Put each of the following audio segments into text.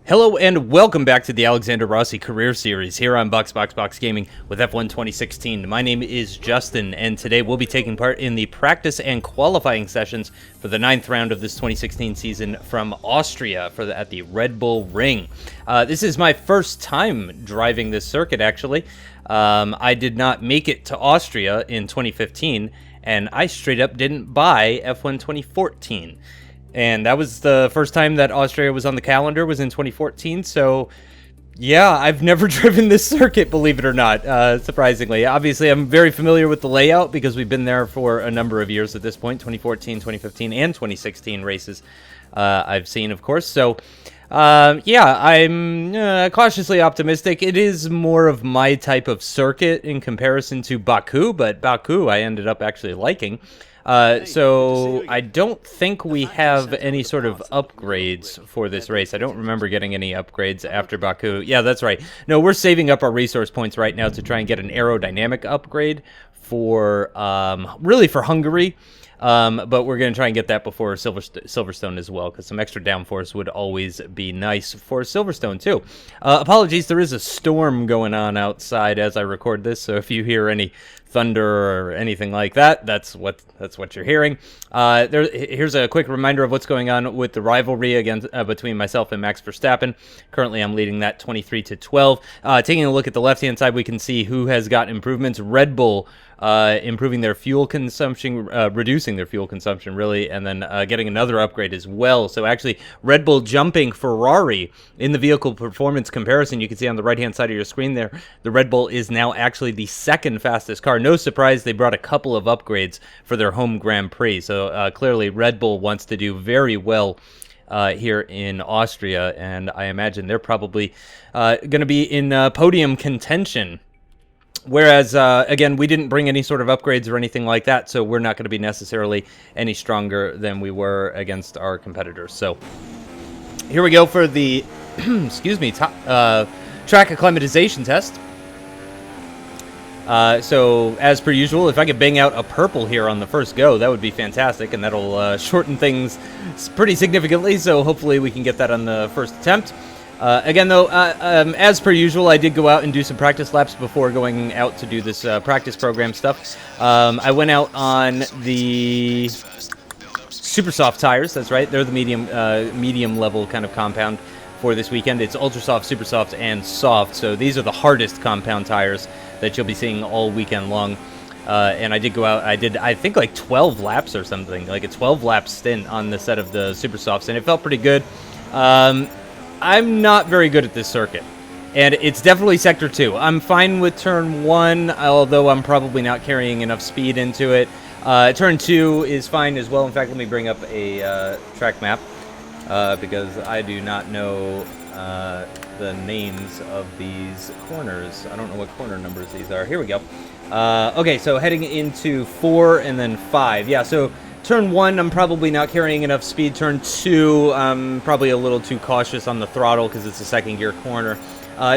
Hello and welcome back to the Alexander Rossi Career Series here on BoxBoxBoxGaming with F1 2016. My name is Justin, and today we'll be taking part in the practice and qualifying sessions for the 9th round of this 2016 season from Austria at the Red Bull Ring. This is my first time driving this circuit, actually. I did not make it to Austria in 2015, and I straight up didn't buy F1 2014. And that was the first time that Austria was on the calendar, was in 2014. So, yeah, I've never driven this circuit, believe it or not, surprisingly. Obviously, I'm very familiar with the layout because we've been there for a number of years at this point, 2014, 2015, and 2016 races I've seen, of course. So, yeah, I'm cautiously optimistic. It is more of my type of circuit in comparison to Baku, but Baku I ended up actually liking. So I don't think we have any sort of upgrades for this race. I don't remember getting any upgrades after Baku. Yeah, that's right. No, we're saving up our resource points right now to try and get an aerodynamic upgrade for, really for Hungary. But we're going to try and get that before Silverstone as well, because some extra downforce would always be nice for Silverstone too. Apologies, there is a storm going on outside as I record this, so if you hear any thunder or anything like that, that's what you're hearing. Here's a quick reminder of what's going on with the rivalry again between myself and Max Verstappen. Currently, I'm leading that 23-12. Taking a look at the left-hand side, we can see who has got improvements. Red Bull improving their fuel consumption, reducing their fuel consumption, really, and then getting another upgrade as well. So actually, Red Bull jumping Ferrari in the vehicle performance comparison. You can see on the right-hand side of your screen there, the Red Bull is now actually the second fastest car. No surprise, they brought a couple of upgrades for their home Grand Prix. So clearly, Red Bull wants to do very well here in Austria, and I imagine they're probably going to be in podium contention. Whereas, again, we didn't bring any sort of upgrades or anything like that, so we're not going to be necessarily any stronger than we were against our competitors. So here we go for the, excuse me, track acclimatization test. So, as per usual, if I could bang out a purple here on the first go, that would be fantastic, and that'll shorten things pretty significantly, so hopefully we can get that on the first attempt. Again, though, as per usual, I did go out and do some practice laps before going out to do this practice program stuff. I went out on the super soft tires, that's right, they're the medium level kind of compound for this weekend. It's ultra soft, super soft, and soft, so these are the hardest compound tires that you'll be seeing all weekend long. And I did go out, I think like 12 laps or something, like a 12-lap stint on the set of the super softs, and it felt pretty good. I'm not very good at this circuit, and it's definitely Sector 2. I'm fine with Turn 1, although I'm probably not carrying enough speed into it. Turn 2 is fine as well. In fact, let me bring up a track map, because I do not know the names of these corners. I don't know what corner numbers these are. Here we go. Okay, so heading into 4 and then 5. Yeah, so Turn 1, I'm probably not carrying enough speed. Turn 2, I'm probably a little too cautious on the throttle because it's a second gear corner.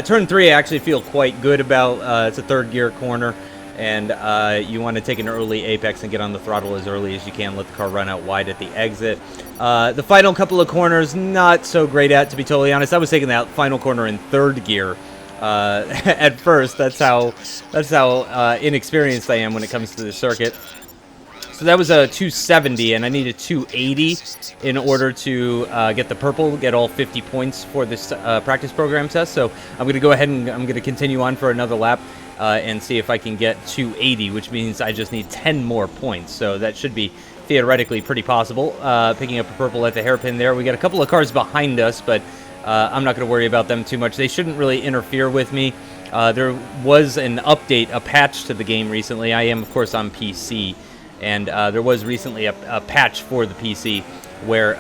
Turn 3, I actually feel quite good about. It's a third gear corner, and you want to take an early apex and get on the throttle as early as you can. Let the car run out wide at the exit. The final couple of corners, not so great at, to be totally honest. I was taking that final corner in third gear at first. That's how inexperienced I am when it comes to the circuit. So that was a 270, and I needed 280 in order to get the purple, get all 50 points for this practice program test. So I'm going to go ahead and I'm going to continue on for another lap and see if I can get 280, which means I just need 10 more points. So that should be theoretically pretty possible. Picking up a purple at the hairpin there. We got a couple of cars behind us, but I'm not going to worry about them too much. They shouldn't really interfere with me. There was an update, a patch to the game recently. I am, of course, on PC. And there was recently a patch for the PC where,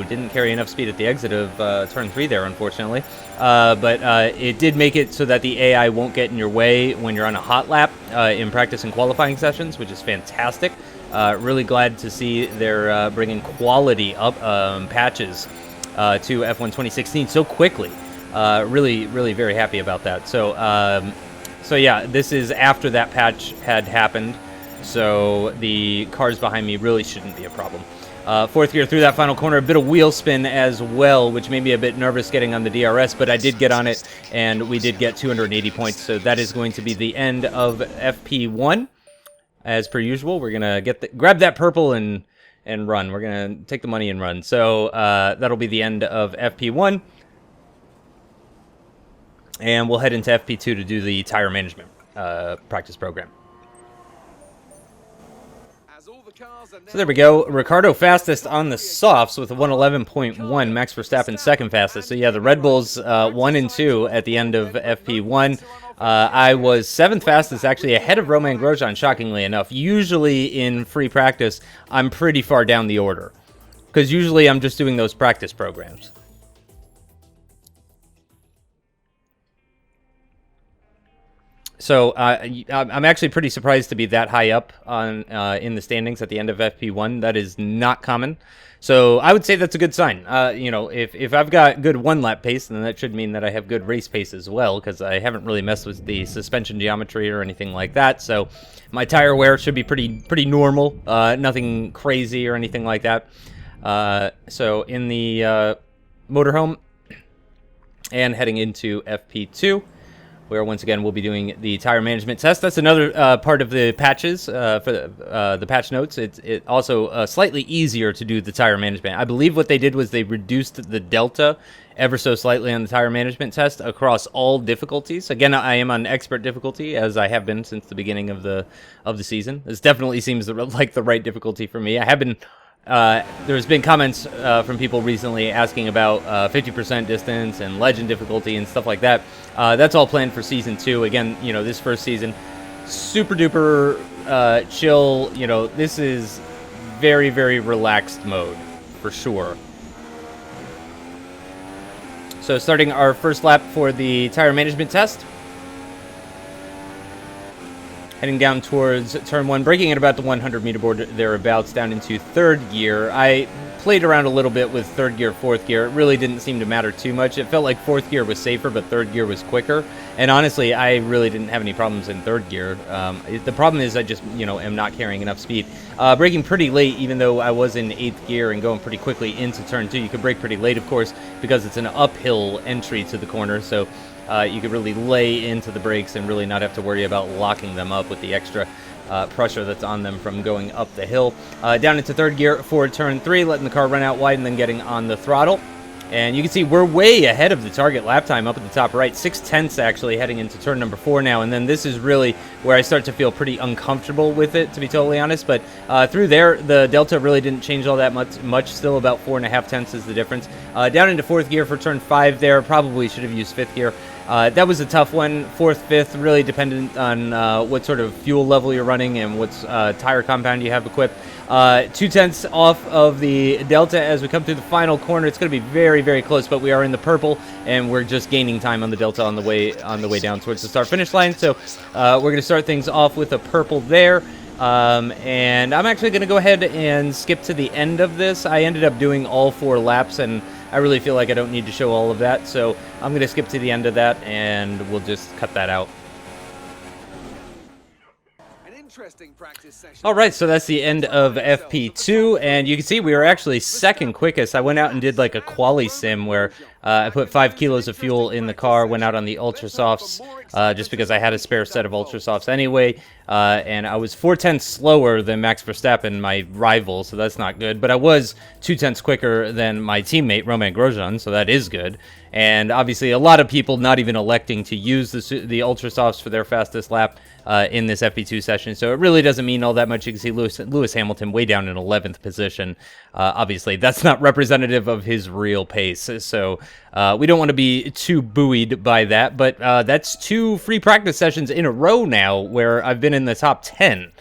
didn't carry enough speed at the exit of Turn 3 there, unfortunately. But it did make it so that the AI won't get in your way when you're on a hot lap in practice and qualifying sessions, which is fantastic. Really glad to see they're bringing quality up patches to F1 2016 so quickly. Really, really very happy about that. So yeah, this is after that patch had happened. So the cars behind me really shouldn't be a problem. Fourth gear through that final corner, a bit of wheel spin as well, which made me a bit nervous getting on the DRS, but I did get on it, and we did get 280 points, so that is going to be the end of FP1. As per usual, we're going to grab that purple and run. We're going to take the money and run. So that'll be the end of FP1. And we'll head into FP2 to do the tire management practice program. So there we go. Ricardo fastest on the softs with a 111.1. Max Verstappen second fastest. So yeah, the Red Bulls 1 and 2 at the end of FP1. I was 7th fastest, actually ahead of Romain Grosjean, shockingly enough. Usually in free practice, I'm pretty far down the order, because usually I'm just doing those practice programs. So I'm actually pretty surprised to be that high up on in the standings at the end of FP1. That is not common. So I would say that's a good sign. You know, if I've got good one-lap pace, then that should mean that I have good race pace as well, because I haven't really messed with the suspension geometry or anything like that. So my tire wear should be pretty normal. Nothing crazy or anything like that. So in the motorhome and heading into FP2, where once again we'll be doing the tire management test. That's another part of the patches for the patch notes. It's also slightly easier to do the tire management. I believe what they did was they reduced the delta ever so slightly on the tire management test across all difficulties. Again, I am on expert difficulty, as I have been since the beginning of the season. This definitely seems like the right difficulty for me. I have been. There's been comments from people recently asking about 50% distance and legend difficulty and stuff like that. That's all planned for Season 2. Again, you know, this first season, super duper chill. You know, this is very, very relaxed mode, for sure. So starting our first lap for the tire management test. Heading down towards turn 1, braking at about the 100-meter board thereabouts, down into third gear. I played around a little bit with third gear, fourth gear. It really didn't seem to matter too much. It felt like fourth gear was safer, but third gear was quicker. And honestly, I really didn't have any problems in third gear. The problem is I just, you know, am not carrying enough speed. Braking pretty late, even though I was in 8th gear and going pretty quickly into turn 2. You can brake pretty late, of course, because it's an uphill entry to the corner. So you could really lay into the brakes and really not have to worry about locking them up with the extra pressure that's on them from going up the hill. Down into third gear for turn 3, letting the car run out wide and then getting on the throttle. And you can see we're way ahead of the target lap time up at the top right, 6/10 actually heading into turn number 4 now. And then this is really where I start to feel pretty uncomfortable with it, to be totally honest. But through there, the delta really didn't change all that much. Still about 4.5 tenths is the difference. Down into 4th gear for turn 5 there, probably should have used 5th gear. That was a tough one. 4th, 5th, really dependent on what sort of fuel level you're running and what tire compound you have equipped. 2 tenths off of the delta as we come through the final corner. It's going to be very, very close, but we are in the purple, and we're just gaining time on the delta on the way down towards the start-finish line. So we're going to start things off with a purple there. And I'm actually going to go ahead and skip to the end of this. I ended up doing all 4 laps, and I really feel like I don't need to show all of that, so I'm going to skip to the end of that, and we'll just cut that out. All right, so that's the end of FP2, and you can see we were actually second quickest. I went out and did like a QUALY sim where I put 5 kilos of fuel in the car, went out on the Ultra Softs just because I had a spare set of Ultra Softs anyway, and I was 4 tenths slower than Max Verstappen, my rival, so that's not good, but I was 2 tenths quicker than my teammate, Romain Grosjean, so that is good. And obviously a lot of people not even electing to use the Ultra Softs for their fastest lap in this FP2 session, so it really doesn't mean all that much. You can see Lewis Hamilton way down in 11th position. Obviously, that's not representative of his real pace, so we don't want to be too buoyed by that, but that's 2 free practice sessions in a row now where I've been in the top 10,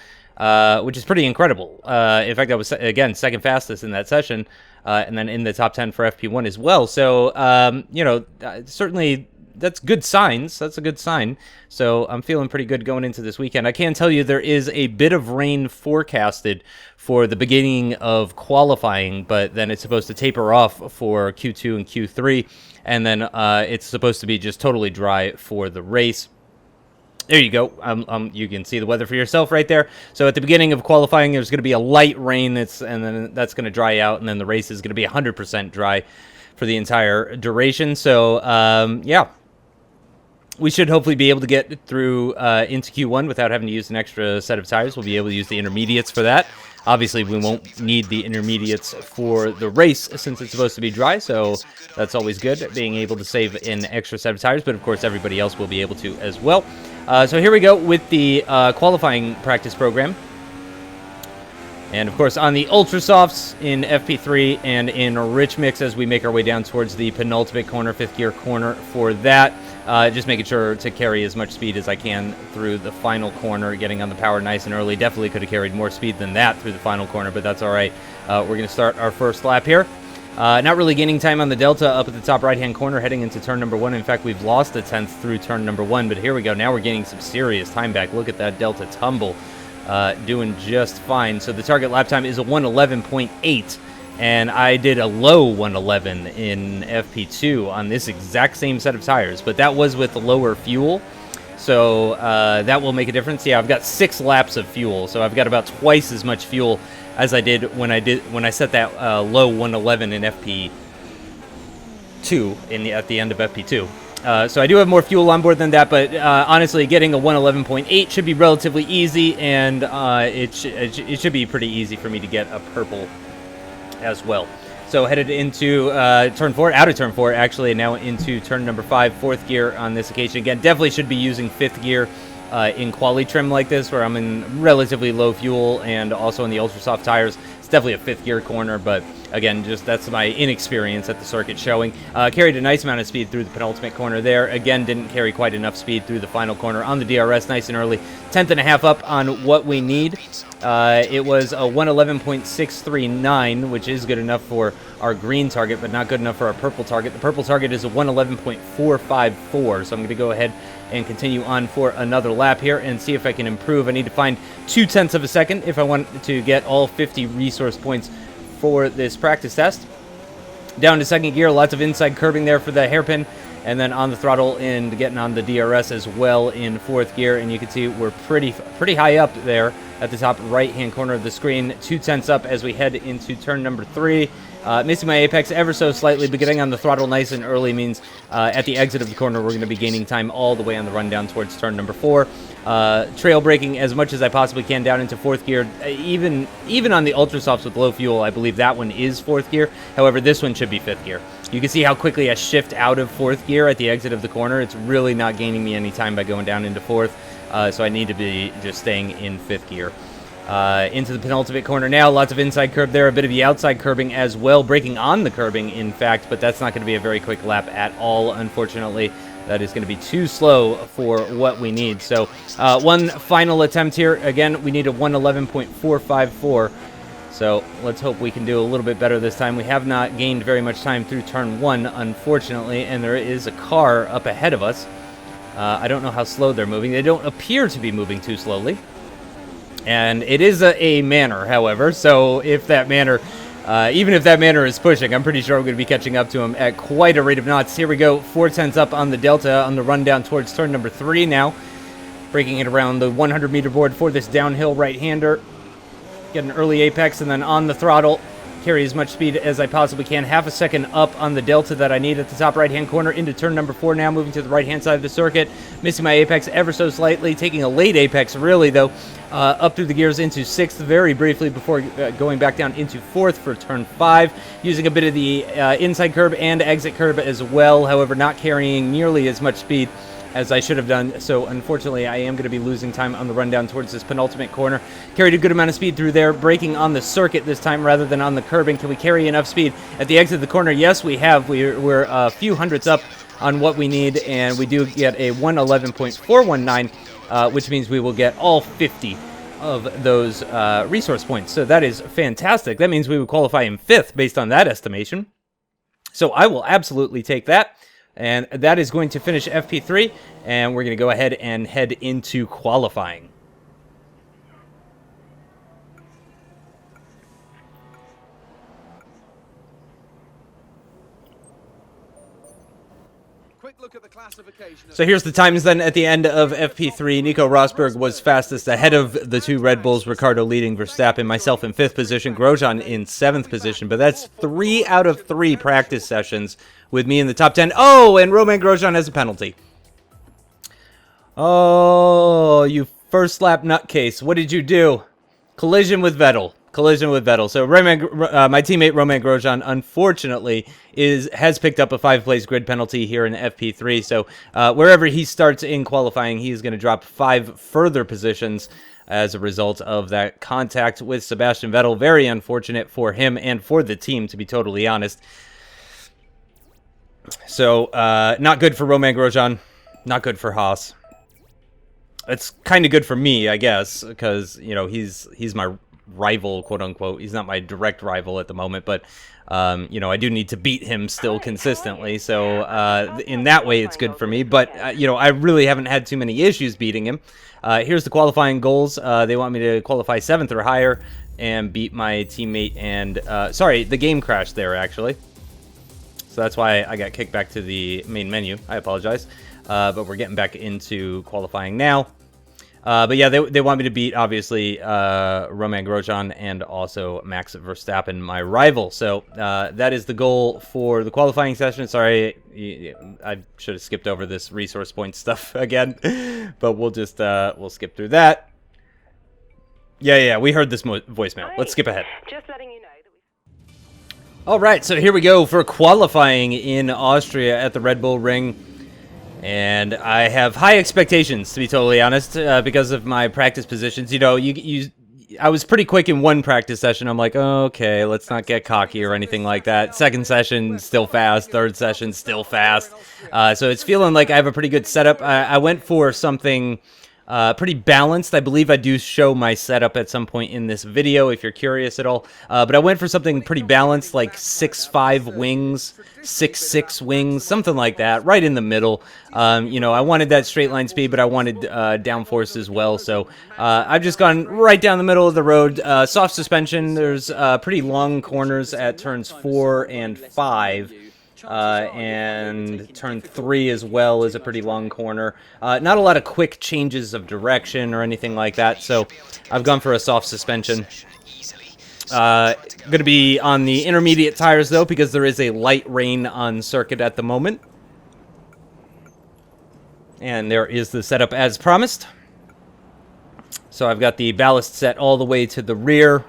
which is pretty incredible. In fact, I was, again, second fastest in that session, and then in the top 10 for FP1 as well, so, you know, certainly that's good signs. That's a good sign. So I'm feeling pretty good going into this weekend. I can tell you there is a bit of rain forecasted for the beginning of qualifying, but then it's supposed to taper off for Q2 and Q3, and then it's supposed to be just totally dry for the race. There you go. You can see the weather for yourself right there. So at the beginning of qualifying, there's going to be a light rain, and then that's going to dry out, and then the race is going to be 100% dry for the entire duration. So, yeah. We should hopefully be able to get through into Q1 without having to use an extra set of tires. We'll be able to use the intermediates for that. Obviously, we won't need the intermediates for the race since it's supposed to be dry, so that's always good, being able to save an extra set of tires, but of course everybody else will be able to as well. So here we go with the qualifying practice program. And of course on the Ultra Softs in FP3 and in Rich Mix as we make our way down towards the penultimate corner, 5th gear corner for that. Just making sure to carry as much speed as I can through the final corner, getting on the power nice and early. Definitely could have carried more speed than that through the final corner, but that's all right. We're going to start our first lap here. Not really gaining time on the Delta up at the top right-hand corner heading into turn number 1. In fact, we've lost a 10th through turn number 1, but here we go. Now we're gaining some serious time back. Look at that Delta tumble. Doing just fine. So the target lap time is a 111.8. And I did a low 111 in FP2 on this exact same set of tires, but that was with lower fuel, so that will make a difference. Yeah, I've got 6 laps of fuel, so I've got about twice as much fuel as I did when I set that low 111 in FP2 at the end of FP2. So I do have more fuel on board than that, but honestly, getting a 111.8 should be relatively easy, and it should be pretty easy for me to get a purple as well. So headed into turn 4, out of turn 4 actually, and now into turn number 5, 4th gear on this occasion. Again, definitely should be using 5th gear in quali trim like this, where I'm in relatively low fuel and also in the ultra soft tires. It's definitely a 5th gear corner, but again, just that's my inexperience at the circuit showing. Carried a nice amount of speed through the penultimate corner there. Again, didn't carry quite enough speed through the final corner on the DRS, nice and early. 10th and a half up on what we need. It was a 111.639, which is good enough for our green target, but not good enough for our purple target. The purple target is a 111.454, so I'm going to go ahead and continue on for another lap here and see if I can improve. I need to find 0.2 of a second if I want to get all 50 resource points for this practice test. Down to 2nd gear, lots of inside curbing there for the hairpin, and then on the throttle and getting on the DRS as well in 4th gear, and you can see we're pretty high up there at the top right-hand corner of the screen. 0.2 up as we head into turn number 3. Missing my apex ever so slightly, but getting on the throttle nice and early means at the exit of the corner we're going to be gaining time all the way on the run down towards turn number 4. Trail braking as much as I possibly can down into 4th gear. Even on the ultra softs with low fuel, I believe that one is 4th gear. However, this one should be 5th gear. You can see how quickly I shift out of 4th gear at the exit of the corner. It's really not gaining me any time by going down into 4th, so I need to be just staying in 5th gear. Into the penultimate corner now, lots of inside curb there, a bit of the outside curbing as well, braking on the curbing in fact, but that's not going to be a very quick lap at all, unfortunately. That is going to be too slow for what we need. So one final attempt here. Again, we need a 111.454. So let's hope we can do a little bit better this time. We have not gained very much time through turn 1, unfortunately, and there is a car up ahead of us. I don't know how slow they're moving. They don't appear to be moving too slowly. And it is a manor, however, so if that manor, even if that manor is pushing, I'm pretty sure I'm going to be catching up to him at quite a rate of knots. Here we go, 0.4 up on the Delta on the run down towards turn number 3 now. Breaking it around the 100-meter board for this downhill right-hander. Get an early apex, and then on the throttle, carry as much speed as I possibly can. Half a second up on the Delta that I need at the top right-hand corner into turn number 4 now, moving to the right-hand side of the circuit. Missing my apex ever so slightly, taking a late apex, really, though. Up through the gears into 6th very briefly before going back down into 4th for turn 5. Using a bit of the inside curb and exit curb as well, however, not carrying nearly as much speed as I should have done, so unfortunately I am going to be losing time on the run down towards this penultimate corner. Carried a good amount of speed through there, braking on the circuit this time rather than on the curbing. Can we carry enough speed at the exit of the corner? Yes, we have. We're a few hundredths up on what we need, and we do get a 111.419, which means we will get all 50 of those resource points. So that is fantastic. That means we would qualify in 5th based on that estimation. So I will absolutely take that. And that is going to finish FP3, and we're going to go ahead and head into qualifying. So here's the times then at the end of FP3. Nico Rosberg was fastest ahead of the two Red Bulls, Ricciardo leading Verstappen, myself in 5th position, Grosjean in 7th position. But that's 3 out of 3 practice sessions with me in the top 10. Oh, and Romain Grosjean has a penalty. Oh, you first lap nutcase. What did you do? Collision with Vettel. Collision with Vettel. So my teammate Romain Grosjean, unfortunately, has picked up a 5-place grid penalty here in FP3. So wherever he starts in qualifying, he is going to drop 5 further positions as a result of that contact with Sebastian Vettel. Very unfortunate for him and for the team, to be totally honest. So not good for Romain Grosjean. Not good for Haas. It's kind of good for me, I guess, because, you know, he's my rival, quote unquote. He's not my direct rival at the moment, but you know, I do need to beat him still consistently, so in that way it's good for me. But you know, I really haven't had too many issues beating him. Here's the qualifying goals. They want me to qualify 7th or higher and beat my teammate. And sorry, the game crashed there actually, so that's why I got kicked back to the main menu. I apologize, but we're getting back into qualifying now. But yeah, they want me to beat, obviously, Romain Grosjean and also Max Verstappen, my rival. So that is the goal for the qualifying session. Sorry, I should have skipped over this resource point stuff again, but we'll just we'll skip through that. Yeah, we heard this voicemail. Let's skip ahead. Just letting you know that All right, so here we go for qualifying in Austria at the Red Bull Ring. And I have high expectations, to be totally honest, because of my practice positions. You know, I was pretty quick in one practice session. I'm like, oh, okay, let's not get cocky or anything like that. Second session, still fast. Third session, still fast. So it's feeling like I have a pretty good setup. I went for something pretty balanced. I believe I do show my setup at some point in this video, if you're curious at all. But I went for something pretty balanced, like 6.5 wings, 6.6 wings, something like that, right in the middle. You know, I wanted that straight line speed, but I wanted downforce as well. So I've just gone right down the middle of the road. Soft suspension. There's pretty long corners at turns 4 and 5. And turn 3 as well is a pretty long corner. Not a lot of quick changes of direction or anything like that, so I've gone for a soft suspension. Going to be on the intermediate tires, though, because there is a light rain on circuit at the moment. And there is the setup as promised. So I've got the ballast set all the way to the rear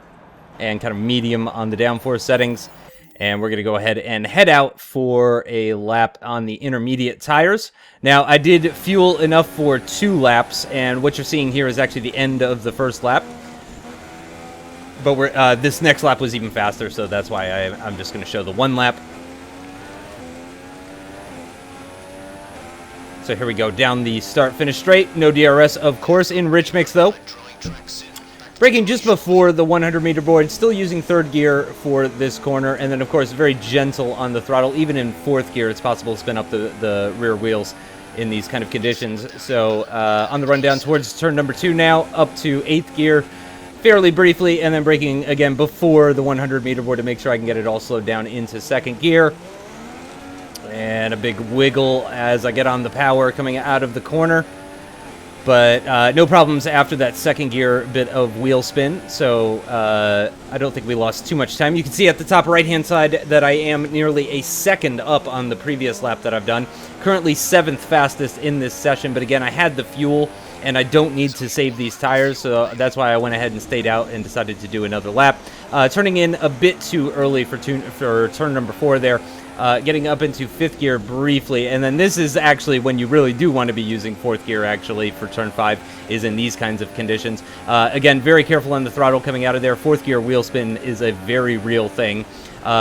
and kind of medium on the downforce settings. And we're going to go ahead and head out for a lap on the intermediate tires. Now, I did fuel enough for 2 laps, and what you're seeing here is actually the end of the first lap. But this next lap was even faster, so that's why I'm just going to show the 1 lap. So here we go, down the start-finish straight. No DRS, of course, in Rich Mix, though. Braking just before the 100-meter board, still using 3rd gear for this corner, and then, of course, very gentle on the throttle. Even in 4th gear, it's possible to spin up the rear wheels in these kind of conditions. So on the run down towards turn number 2 now, up to 8th gear, fairly briefly, and then braking again before the 100-meter board to make sure I can get it all slowed down into 2nd gear. And a big wiggle as I get on the power coming out of the corner. But no problems after that 2nd gear bit of wheel spin, so I don't think we lost too much time. You can see at the top right-hand side that I am nearly a second up on the previous lap that I've done. Currently 7th fastest in this session, but again, I had the fuel, and I don't need to save these tires, so that's why I went ahead and stayed out and decided to do another lap. Turning in a bit too early for turn number 4 there. Getting up into 5th gear briefly, and then this is actually when you really do want to be using 4th gear, actually, for turn 5, is in these kinds of conditions. Again, very careful on the throttle coming out of there. 4th gear wheel spin is a very real thing.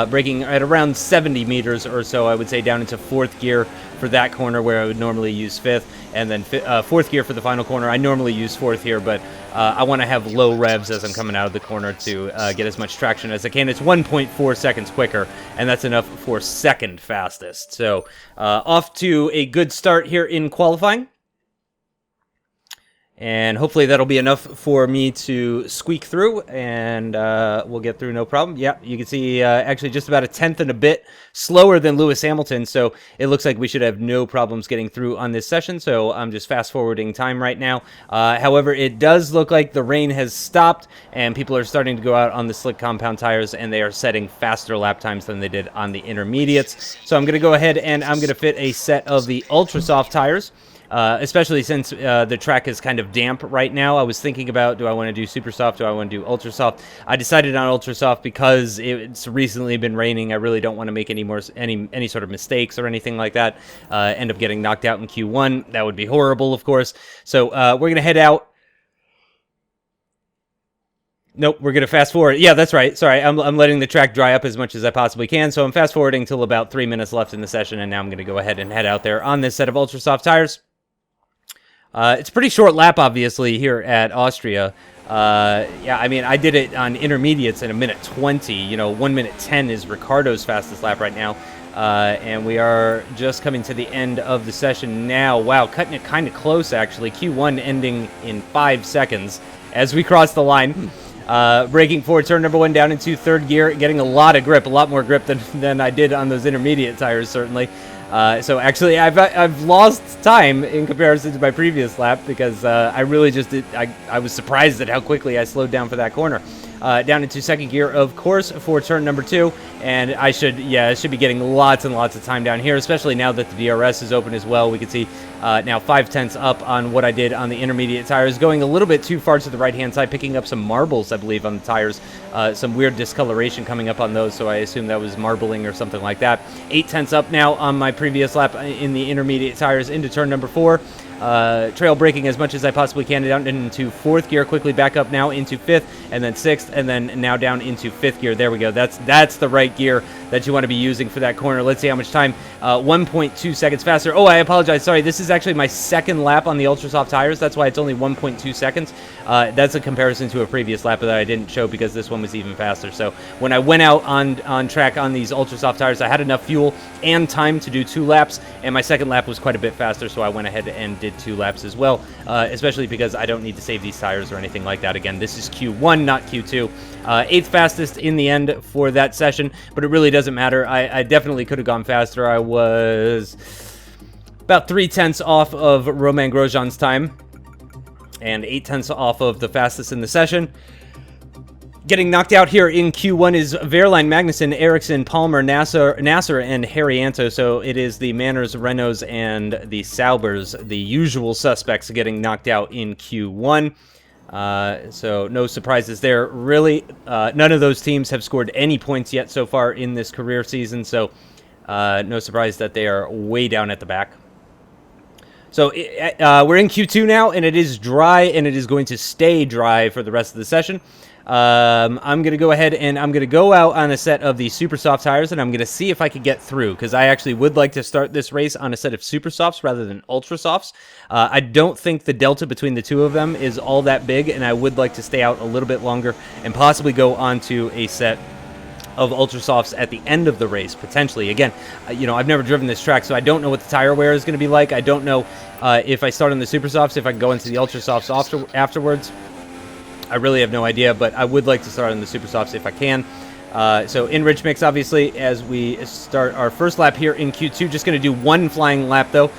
Braking at around 70 meters or so, I would say, down into 4th gear for that corner where I would normally use 5th, and then 4th gear for the final corner. I normally use 4th here, but I want to have low revs as I'm coming out of the corner to get as much traction as I can. It's 1.4 seconds quicker, and that's enough for 2nd fastest. So off to a good start here in qualifying. And hopefully that'll be enough for me to squeak through, and we'll get through no problem. Yeah, you can see actually just about a tenth and a bit slower than Lewis Hamilton, so it looks like we should have no problems getting through on this session, so I'm just fast-forwarding time right now. However, it does look like the rain has stopped, and people are starting to go out on the slick compound tires, and they are setting faster lap times than they did on the intermediates. So I'm going to go ahead and I'm going to fit a set of the ultra soft tires. Especially since the track is kind of damp right now. I was thinking about, do I want to do super soft? Do I want to do ultra soft? I decided on ultra soft because it's recently been raining. I really don't want to make any sort of mistakes or anything like that. End up getting knocked out in Q1. That would be horrible, of course. So we're going to head out. Nope, we're going to fast forward. Yeah, that's right. Sorry, I'm letting the track dry up as much as I possibly can. So I'm fast forwarding till about 3 minutes left in the session. And now I'm going to go ahead and head out there on this set of ultra soft tires. It's a pretty short lap, obviously, here at Austria. Yeah, I mean, I did it on intermediates in 1:20. You know, 1:10 is Ricardo's fastest lap right now. And we are just coming to the end of the session now. Wow, cutting it kind of close, actually. Q1 ending in 5 seconds as we cross the line. Braking forward, turn number 1 down into third gear, getting a lot of grip, a lot more grip than I did on those intermediate tires, certainly. So actually, I've lost time in comparison to my previous lap because I really just did. I was surprised at how quickly I slowed down for that corner. Down into second gear, of course, for turn number 2, and I should be getting lots and lots of time down here, especially now that the DRS is open as well. We can see now 5/10 up on what I did on the intermediate tires, going a little bit too far to the right-hand side, picking up some marbles, I believe, on the tires. Some weird discoloration coming up on those, so I assume that was marbling or something like that. 8/10 up now on my previous lap in the intermediate tires into turn number 4. Trail braking as much as I possibly can down into 4th gear, quickly back up now into 5th, and then 6th, and then now down into 5th gear. There we go. That's the right gear that you want to be using for that corner. Let's see how much time. 1.2 seconds faster. Oh, I apologize. Sorry, this is actually my second lap on the ultra soft tires. That's why it's only 1.2 seconds. That's a comparison to a previous lap that I didn't show because this one was even faster. So when I went out on track on these ultra soft tires, I had enough fuel and time to do 2 laps, and my second lap was quite a bit faster, so I went ahead and did 2 laps as well, especially because I don't need to save these tires or anything like that. Again, this is Q1, not Q2. 8th fastest in the end for that session, but it really doesn't matter. I definitely could have gone faster. I was about 3/10 off of Romain Grosjean's time and 8/10 off of the fastest in the session. Getting knocked out here in Q1 is Wehrlein, Magnussen, Ericsson, Palmer, Nasser, and Harrianto. So it is the Manners, Renaults, and the Saubers, the usual suspects, getting knocked out in Q1. So no surprises there. Really, none of those teams have scored any points yet so far in this career season. So no surprise that they are way down at the back. So we're in Q2 now, and it is dry, and it is going to stay dry for the rest of the session. I'm going to go ahead and I'm going to go out on a set of the super soft tires, and I'm going to see if I can get through, because I actually would like to start this race on a set of super softs rather than ultra softs. I don't think the delta between the two of them is all that big, and I would like to stay out a little bit longer and possibly go onto a set of ultra softs at the end of the race, potentially. Again, you know, I've never driven this track, so I don't know what the tire wear is going to be like. I don't know if I start on the super softs, if I can go into the ultra softs afterwards. I really have no idea, but I would like to start on the super softs if I can. So in Rich Mix, obviously, as we start our first lap here in Q2, just going to do one flying lap, though,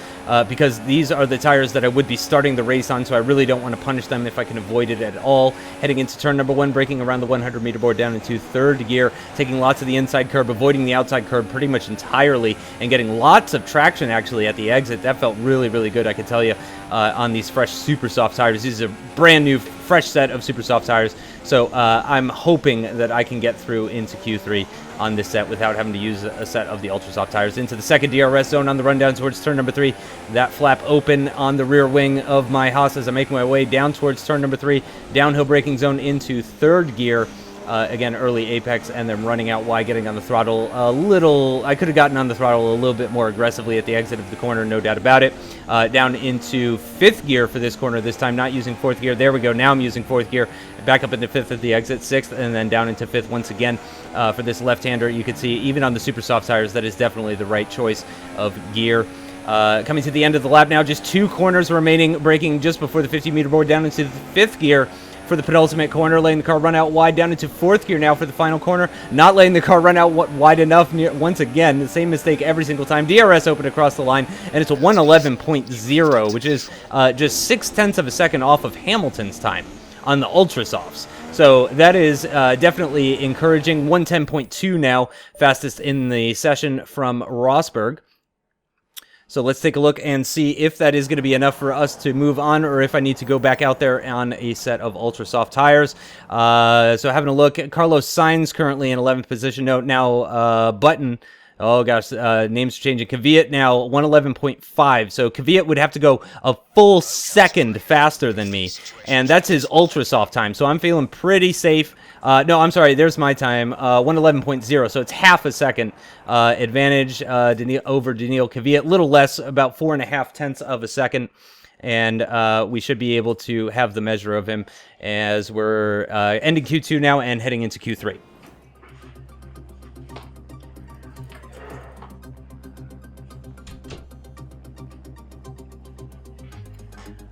because these are the tires that I would be starting the race on, so I really don't want to punish them if I can avoid it at all. Heading into turn number 1, braking around the 100-meter board down into 3rd gear, taking lots of the inside curb, avoiding the outside curb pretty much entirely, and getting lots of traction, actually, at the exit. That felt really, really good, I can tell you, on these fresh super soft tires. These are brand new, fresh set of super soft tires, so I'm hoping that I can get through into Q3 on this set without having to use a set of the ultra soft tires. Into the second DRS zone on the rundown towards turn number 3. That flap open on the rear wing of my Haas as I make my way down towards turn number 3. Downhill braking zone into 3rd gear. Again, early apex, and then running out wide, getting on the throttle a little. I could have gotten on the throttle a little bit more aggressively at the exit of the corner, no doubt about it. Down into 5th gear for this corner this time, not using 4th gear. There we go. Now I'm using 4th gear. Back up into 5th at the exit, 6th, and then down into 5th once again for this left-hander. You can see, even on the super soft tires, that is definitely the right choice of gear. Coming to the end of the lap now, just 2 corners remaining, braking just before the 50-meter board down into the 5th gear for the penultimate corner, letting the car run out wide down into 4th gear now for the final corner, not letting the car run out wide enough. Once again, the same mistake every single time. DRS open across the line, and it's a 111.0, which is just 0.6 of a second off of Hamilton's time on the Ultra Softs. So that is definitely encouraging. 110.2 now, fastest in the session from Rosberg. So let's take a look and see if that is going to be enough for us to move on, or if I need to go back out there on a set of ultra soft tires. So having a look, Carlos Sainz currently in 11th position. Note now Button. Oh gosh, names are changing. Kvyat now 111.5. So Kvyat would have to go a full second faster than me, and that's his ultra soft time. So I'm feeling pretty safe. No, I'm sorry. There's my time, 111.0. So it's half a second advantage over Daniil Kvyat. A little less, about 4.5 of a second. And we should be able to have the measure of him as we're ending Q2 now and heading into Q3.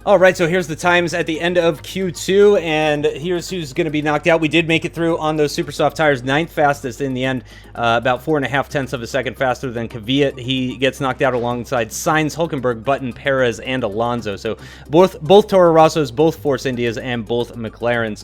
All right, so here's the times at the end of Q2, and here's who's going to be knocked out. We did make it through on those super soft tires, 9th fastest in the end, about 4.5 of a second faster than Kvyat. He gets knocked out alongside Sainz, Hülkenberg, Button, Perez, and Alonso. So both Toro Rossos, both Force Indias, and both McLarens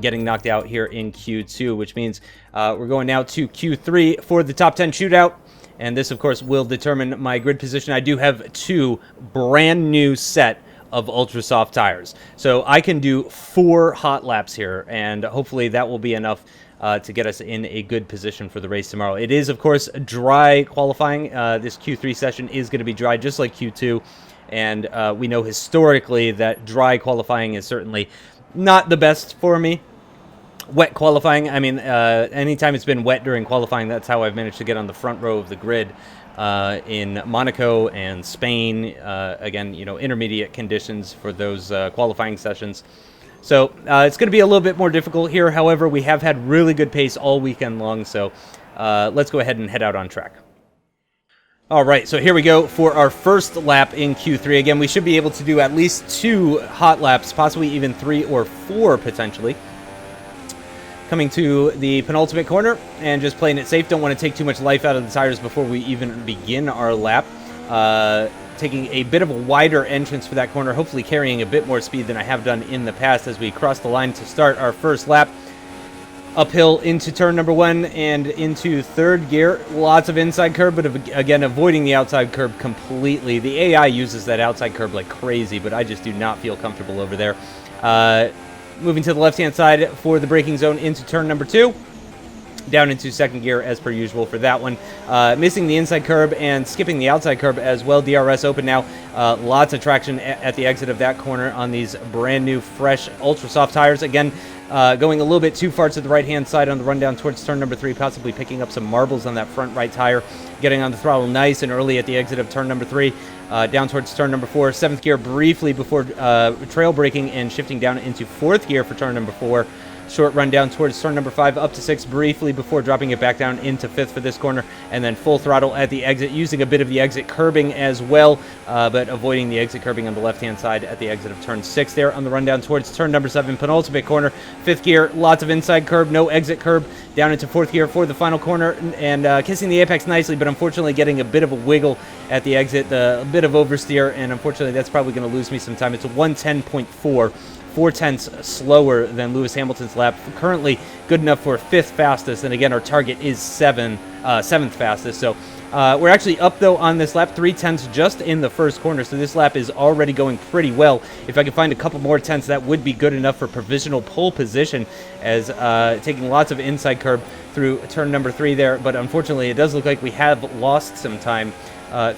getting knocked out here in Q2, which means we're going now to Q3 for the top 10 shootout. And this, of course, will determine my grid position. I do have 2 brand new set of ultra soft tires, so I can do 4 hot laps here, and hopefully that will be enough to get us in a good position for the race tomorrow. It is, of course, dry qualifying. This Q3 session is going to be dry, just like Q2, and we know historically that dry qualifying is certainly not the best for me. Wet qualifying, I mean, anytime it's been wet during qualifying, that's how I've managed to get on the front row of the grid in Monaco and Spain. Again, you know, intermediate conditions for those qualifying sessions. So it's going to be a little bit more difficult here. However, we have had really good pace all weekend long, so let's go ahead and head out on track. All right, so here we go for our first lap in Q3. Again, we should be able to do at least 2 hot laps, possibly even 3 or 4 potentially. Coming to the penultimate corner and just playing it safe. Don't want to take too much life out of the tires before we even begin our lap. Taking a bit of a wider entrance for that corner, hopefully carrying a bit more speed than I have done in the past as we cross the line to start our first lap. Uphill into turn number 1 and into 3rd gear. Lots of inside curb, but again, avoiding the outside curb completely. The AI uses that outside curb like crazy, but I just do not feel comfortable over there. Moving to the left-hand side for the braking zone into turn number 2. Down into 2nd gear as per usual for that one. Missing the inside curb and skipping the outside curb as well. DRS open now. Lots of traction at the exit of that corner on these brand new, fresh, ultra soft tires. Again, going a little bit too far to the right-hand side on the run down towards turn number 3, possibly picking up some marbles on that front right tire. Getting on the throttle nice and early at the exit of turn number 3. Down towards turn number 4, 7th gear briefly before trail braking and shifting down into 4th gear for turn number 4. Short run down towards turn number 5, up to 6 briefly before dropping it back down into 5th for this corner, and then full throttle at the exit, using a bit of the exit curbing as well, but avoiding the exit curbing on the left-hand side at the exit of turn 6 there on the run down towards turn number 7, penultimate corner. 5th gear, lots of inside curb, no exit curb, down into 4th gear for the final corner, and kissing the apex nicely, but unfortunately getting a bit of a wiggle at the exit, a bit of oversteer, and unfortunately that's probably going to lose me some time. It's a 110.4. 0.4 slower than Lewis Hamilton's lap. Currently good enough for 5th fastest, and again our target is 7th fastest. So we're actually up though on this lap, 0.3 just in the first corner. So this lap is already going pretty well. If I could find a couple more tenths, that would be good enough for provisional pole position, as taking lots of inside curb through turn number 3 there. But unfortunately, it does look like we have lost some time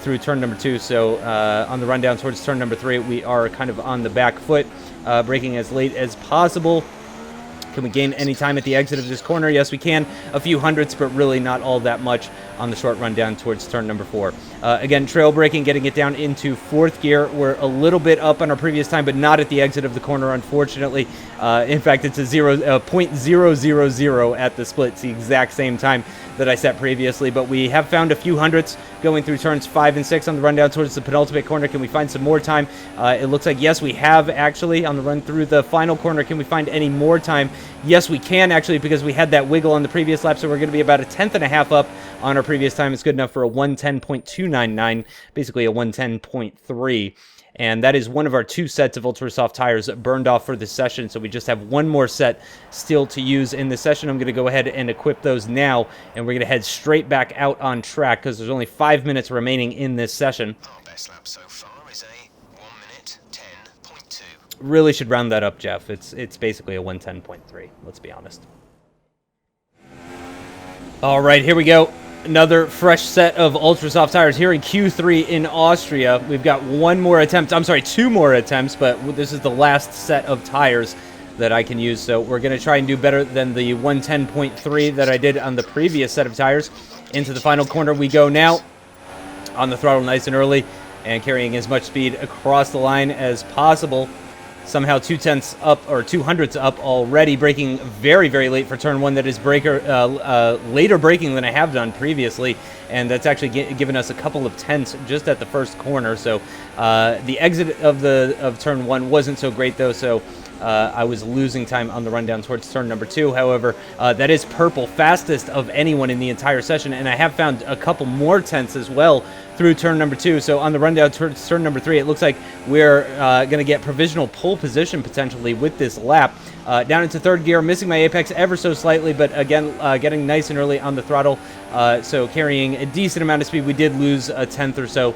through turn number 2. So on the run down towards turn number 3, we are kind of on the back foot. Braking as late as possible. Can we gain any time at the exit of this corner? Yes, we can. A few hundredths, but really not all that much on the short run down towards turn number 4. Again, trail braking, getting it down into 4th gear. We're a little bit up on our previous time, but not at the exit of the corner, unfortunately. In fact, it's a 0.000 at the split. It's the exact same time that I set previously, but we have found a few hundredths going through turns 5 and 6 on the run down towards the penultimate corner. Can we find some more time? It looks like, yes, we have actually on the run through the final corner. Can we find any more time? Yes, we can actually, because we had that wiggle on the previous lap, so we're going to be about a 1/10.5 up on our previous time. It's good enough for a 1:10.299, basically a 1:10.3. And that is one of our 2 sets of ultra soft tires burned off for this session. So we just have one more set still to use in this session. I'm going to go ahead and equip those now, and we're going to head straight back out on track because there's only 5 minutes remaining in this session. Our best lap so far is a 1:10.2. Really should round that up, Jeff. It's basically a 1:10.3. Let's be honest. All right, here we go. Another fresh set of ultra soft tires here in Q3 in Austria. We've got one more attempt. I'm sorry, 2 more attempts, but this is the last set of tires that I can use. So we're going to try and do better than the 1:10.3 that I did on the previous set of tires. Into the final corner we go now. On the throttle nice and early and carrying as much speed across the line as possible. Somehow 2/10 up, or 200ths up already, braking very, very late for turn 1. That is later braking than I have done previously, and that's actually given us a couple of tenths just at the first corner. So the exit of turn 1 wasn't so great though, so I was losing time on the rundown towards turn number 2. However, that is purple, fastest of anyone in the entire session, and I have found a couple more tenths as well through turn number 2. So on the rundown towards turn number 3, it looks like we're going to get provisional pole position potentially with this lap. Down into 3rd gear, missing my apex ever so slightly, but again, getting nice and early on the throttle. So carrying a decent amount of speed. We did lose a 10th or so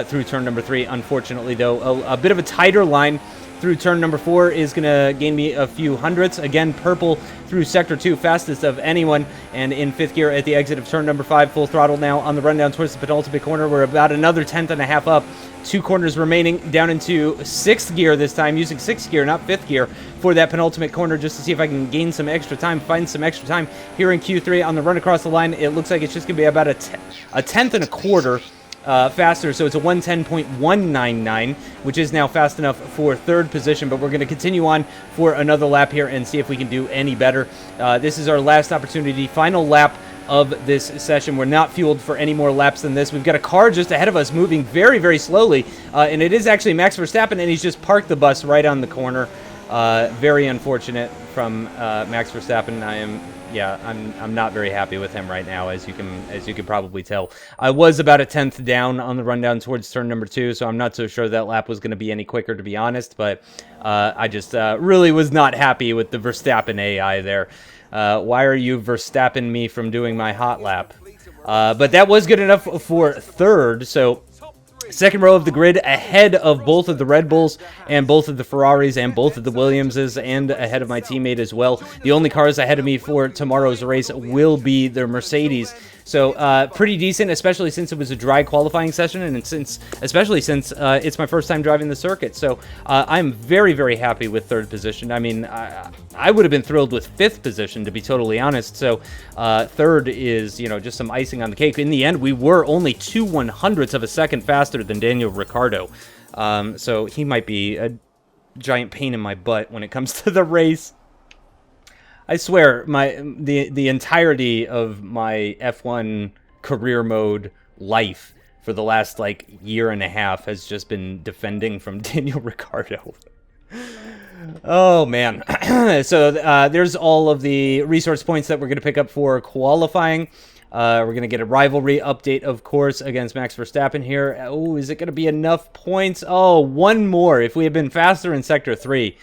through turn number 3, unfortunately, though. A bit of a tighter line through turn number 4 is going to gain me a few hundredths. Again, purple through sector 2, fastest of anyone. And in 5th gear at the exit of turn number 5, full throttle now on the rundown towards the penultimate corner. We're about another 1/10.5 up. 2 corners remaining, down into 6th gear this time, using 6th gear, not 5th gear, for that penultimate corner, just to see if I can gain some extra time, find some extra time here in Q3 on the run across the line. It looks like it's just going to be about a 1/10.25 faster, so it's a 1:10.199, which is now fast enough for 3rd position, but we're going to continue on for another lap here and see if we can do any better. This is our last opportunity, final lap of this session. We're not fueled for any more laps than this. We've got a car just ahead of us moving very, very slowly, and it is actually Max Verstappen, and he's just parked the bus right on the corner. Very unfortunate from Max Verstappen. I'm not very happy with him right now, as you can probably tell. I was about a 10th down on the rundown towards turn number 2, so I'm not so sure that lap was going to be any quicker, to be honest. But I just really was not happy with the Verstappen AI there. Why are you Verstappen me from doing my hot lap? But that was good enough for 3rd, so 2nd row of the grid, ahead of both of the Red Bulls and both of the Ferraris and both of the Williamses, and ahead of my teammate as well. The only cars ahead of me for tomorrow's race will be the Mercedes. So pretty decent, especially since it was a dry qualifying session, and especially since it's my first time driving the circuit. So I'm very, very happy with 3rd position. I mean, I would have been thrilled with 5th position, to be totally honest. So 3rd is, just some icing on the cake. In the end, we were only 2/100ths of a second faster than Daniel Ricciardo. So he might be a giant pain in my butt when it comes to the race. I swear, the entirety of my F1 career mode life for the last, year and a half has just been defending from Daniel Ricciardo. Oh, man. So there's all of the resource points that we're going to pick up for qualifying. We're going to get a rivalry update, of course, against Max Verstappen here. Oh, is it going to be enough points? Oh, one more. If we had been faster in Sector 3...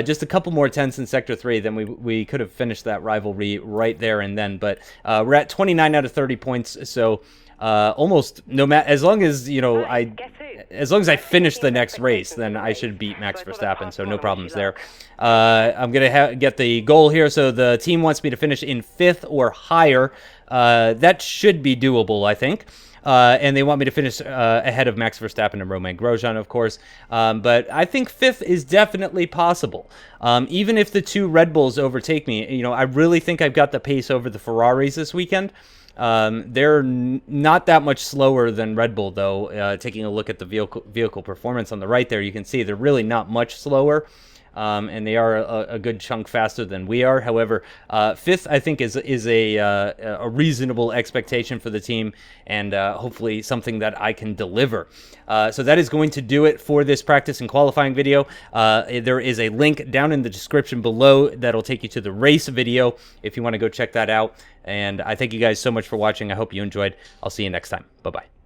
just a couple more tenths in Sector 3, then we could have finished that rivalry right there and then. But we're at 29 out of 30 points, so almost no matter, as long as I finish the next race, then I should beat Max Verstappen. So no problems there. I'm gonna get the goal here. So the team wants me to finish in 5th or higher. That should be doable, I think. And they want me to finish ahead of Max Verstappen and Romain Grosjean, of course. But I think 5th is definitely possible. Even if the 2 Red Bulls overtake me, I really think I've got the pace over the Ferraris this weekend. They're not that much slower than Red Bull, though. Taking a look at the vehicle performance on the right there, you can see they're really not much slower. And they are a good chunk faster than we are. However, fifth, I think, is a reasonable expectation for the team, and hopefully something that I can deliver. So that is going to do it for this practice and qualifying video. There is a link down in the description below that'll take you to the race video if you want to go check that out. And I thank you guys so much for watching. I hope you enjoyed. I'll see you next time. Bye-bye.